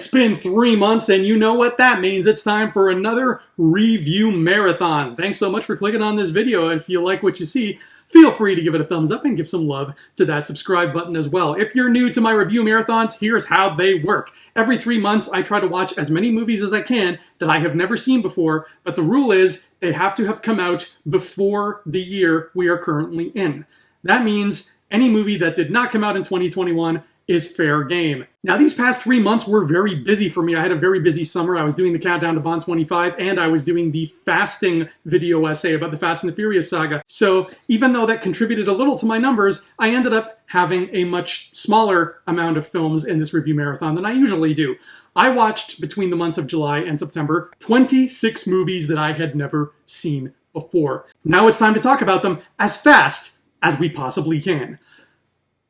It's been 3 months, and you know what that means. It's time for another review marathon. Thanks so much for clicking on this video. If you like what you see, feel free to give it a thumbs up and give some love to that subscribe button as well. If you're new to my review marathons, here's how they work. Every 3 months, I try to watch as many movies as I can that I have never seen before, but the rule is they have to have come out before the year we are currently in. That means any movie that did not come out in 2021 is fair game. Now, these past 3 months were very busy for me. I had a very busy summer. I was doing the Countdown to Bond 25, and I was doing the fasting video essay about the Fast and the Furious saga. So even though that contributed a little to my numbers, I ended up having a much smaller amount of films in this review marathon than I usually do. I watched, between the months of July and September, 26 movies that I had never seen before. Now it's time to talk about them as fast as we possibly can.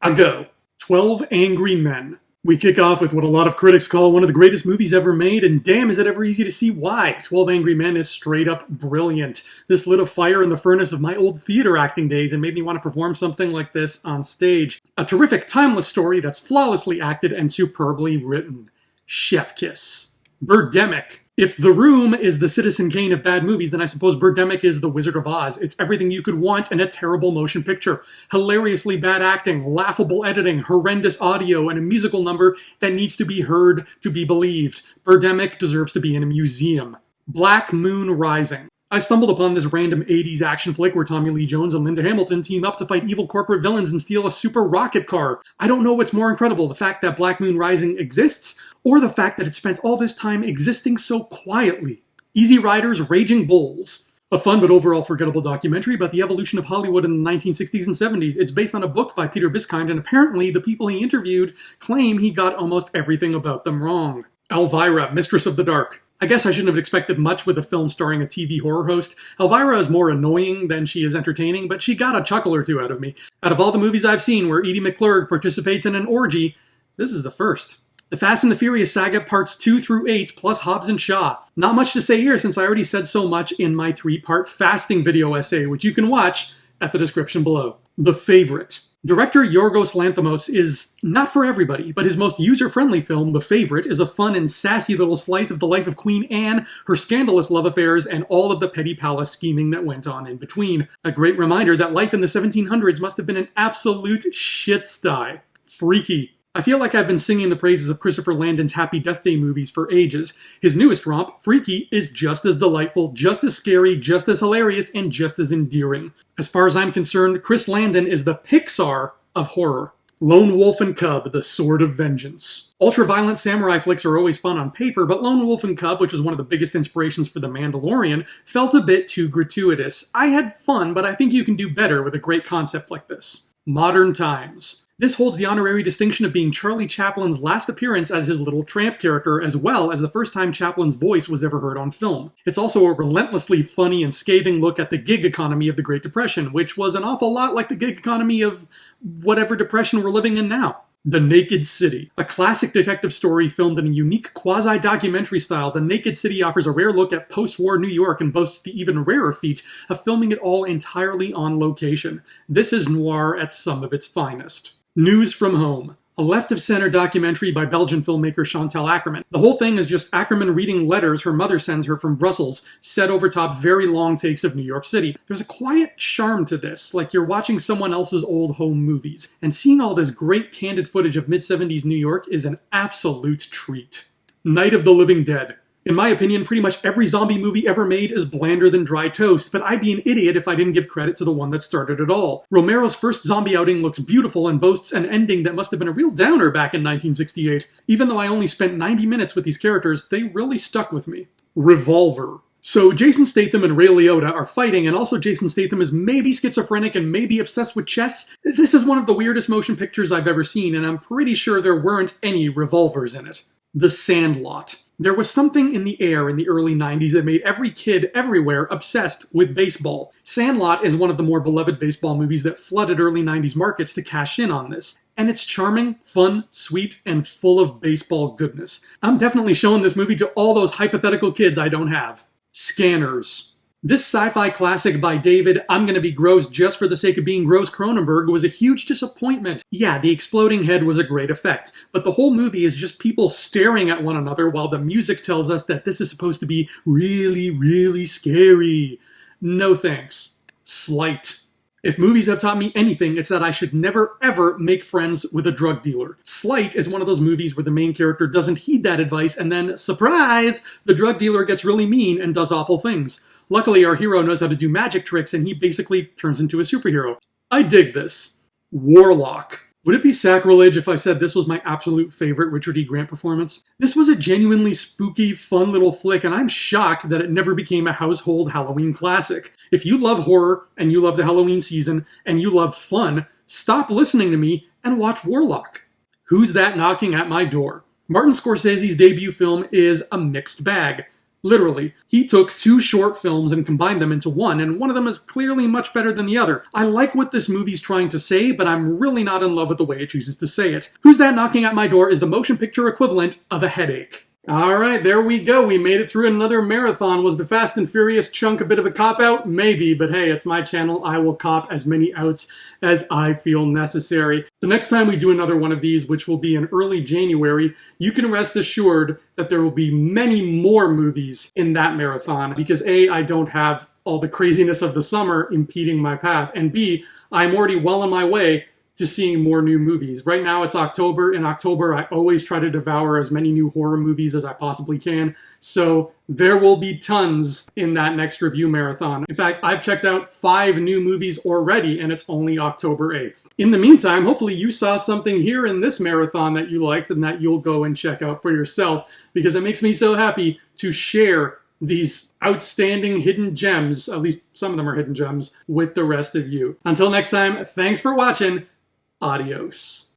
A go. 12 Angry Men. We kick off with what a lot of critics call one of the greatest movies ever made, and damn is it ever easy to see why. 12 Angry Men is straight up brilliant. This lit a fire in the furnace of my old theater acting days and made me want to perform something like this on stage. A terrific, timeless story that's flawlessly acted and superbly written. Chef kiss. Birdemic. If The Room is the Citizen Kane of bad movies, then I suppose Birdemic is the Wizard of Oz. It's everything you could want in a terrible motion picture. Hilariously bad acting, laughable editing, horrendous audio, and a musical number that needs to be heard to be believed. Birdemic deserves to be in a museum. Black Moon Rising. I stumbled upon this random 80s action flick where Tommy Lee Jones and Linda Hamilton team up to fight evil corporate villains and steal a super rocket car. I don't know what's more incredible, the fact that Black Moon Rising exists, or the fact that it spent all this time existing so quietly. Easy Riders, Raging Bulls. A fun but overall forgettable documentary about the evolution of Hollywood in the 1960s and 70s. It's based on a book by Peter Biskind, and apparently the people he interviewed claim he got almost everything about them wrong. Elvira, Mistress of the Dark. I guess I shouldn't have expected much with a film starring a TV horror host. Elvira is more annoying than she is entertaining, but she got a chuckle or two out of me. Out of all the movies I've seen where Edie McClurg participates in an orgy, this is the first. The Fast and the Furious saga parts 2 through 8 plus Hobbs and Shaw. Not much to say here since I already said so much in my 3-part fasting video essay, which you can watch at the description below. The Favorite. Director Yorgos Lanthimos is not for everybody, but his most user-friendly film, The Favorite, is a fun and sassy little slice of the life of Queen Anne, her scandalous love affairs, and all of the petty palace scheming that went on in between. A great reminder that life in the 1700s must have been an absolute shit-sty. Freaky. I feel like I've been singing the praises of Christopher Landon's Happy Death Day movies for ages. His newest romp, Freaky, is just as delightful, just as scary, just as hilarious, and just as endearing. As far as I'm concerned, Chris Landon is the Pixar of horror. Lone Wolf and Cub, The Sword of Vengeance. Ultra-violent samurai flicks are always fun on paper, but Lone Wolf and Cub, which was one of the biggest inspirations for The Mandalorian, felt a bit too gratuitous. I had fun, but I think you can do better with a great concept like this. Modern Times. This holds the honorary distinction of being Charlie Chaplin's last appearance as his little tramp character, as well as the first time Chaplin's voice was ever heard on film. It's also a relentlessly funny and scathing look at the gig economy of the Great Depression, which was an awful lot like the gig economy of whatever depression we're living in now. The Naked City. A classic detective story filmed in a unique quasi-documentary style, The Naked City offers a rare look at post-war New York and boasts the even rarer feat of filming it all entirely on location. This is noir at some of its finest. News from Home. A left-of-center documentary by Belgian filmmaker Chantal Akerman. The whole thing is just Akerman reading letters her mother sends her from Brussels, set over top very long takes of New York City. There's a quiet charm to this, like you're watching someone else's old home movies. And seeing all this great candid footage of mid-70s New York is an absolute treat. Night of the Living Dead. In my opinion, pretty much every zombie movie ever made is blander than dry toast, but I'd be an idiot if I didn't give credit to the one that started it all. Romero's first zombie outing looks beautiful and boasts an ending that must have been a real downer back in 1968. Even though I only spent 90 minutes with these characters, they really stuck with me. Revolver. So Jason Statham and Ray Liotta are fighting, and also Jason Statham is maybe schizophrenic and maybe obsessed with chess. This is one of the weirdest motion pictures I've ever seen, and I'm pretty sure there weren't any revolvers in it. The Sandlot. There was something in the air in the early 90s that made every kid everywhere obsessed with baseball. Sandlot is one of the more beloved baseball movies that flooded early 90s markets to cash in on this. And it's charming, fun, sweet, and full of baseball goodness. I'm definitely showing this movie to all those hypothetical kids I don't have. Scanners. This sci-fi classic by David, I'm gonna be gross just for the sake of being gross Cronenberg, was a huge disappointment. Yeah, the exploding head was a great effect, but the whole movie is just people staring at one another while the music tells us that this is supposed to be really, really scary. No thanks. Slight. If movies have taught me anything, it's that I should never ever make friends with a drug dealer. Slight is one of those movies where the main character doesn't heed that advice and then, surprise, the drug dealer gets really mean and does awful things. Luckily, our hero knows how to do magic tricks and he basically turns into a superhero. I dig this. Warlock. Would it be sacrilege if I said this was my absolute favorite Richard E. Grant performance? This was a genuinely spooky, fun little flick, and I'm shocked that it never became a household Halloween classic. If you love horror, and you love the Halloween season, and you love fun, stop listening to me and watch Warlock. Who's That Knocking at My Door? Martin Scorsese's debut film is a mixed bag. Literally, he took two short films and combined them into one, and one of them is clearly much better than the other. I like what this movie's trying to say, but I'm really not in love with the way it chooses to say it. Who's That Knocking at My Door is the motion picture equivalent of a headache. Alright, there we go. We made it through another marathon. Was the Fast and Furious chunk a bit of a cop-out? Maybe, but hey, it's my channel. I will cop as many outs as I feel necessary. The next time we do another one of these, which will be in early January, you can rest assured that there will be many more movies in that marathon, because A, I don't have all the craziness of the summer impeding my path, and B, I'm already well on my way to seeing more new movies. Right now it's October. In October, I always try to devour as many new horror movies as I possibly can. So there will be tons in that next review marathon. In fact, I've checked out 5 new movies already, and it's only October 8th. In the meantime, hopefully you saw something here in this marathon that you liked and that you'll go and check out for yourself, because it makes me so happy to share these outstanding hidden gems, at least some of them are hidden gems, with the rest of you. Until next time, thanks for watching. Adios.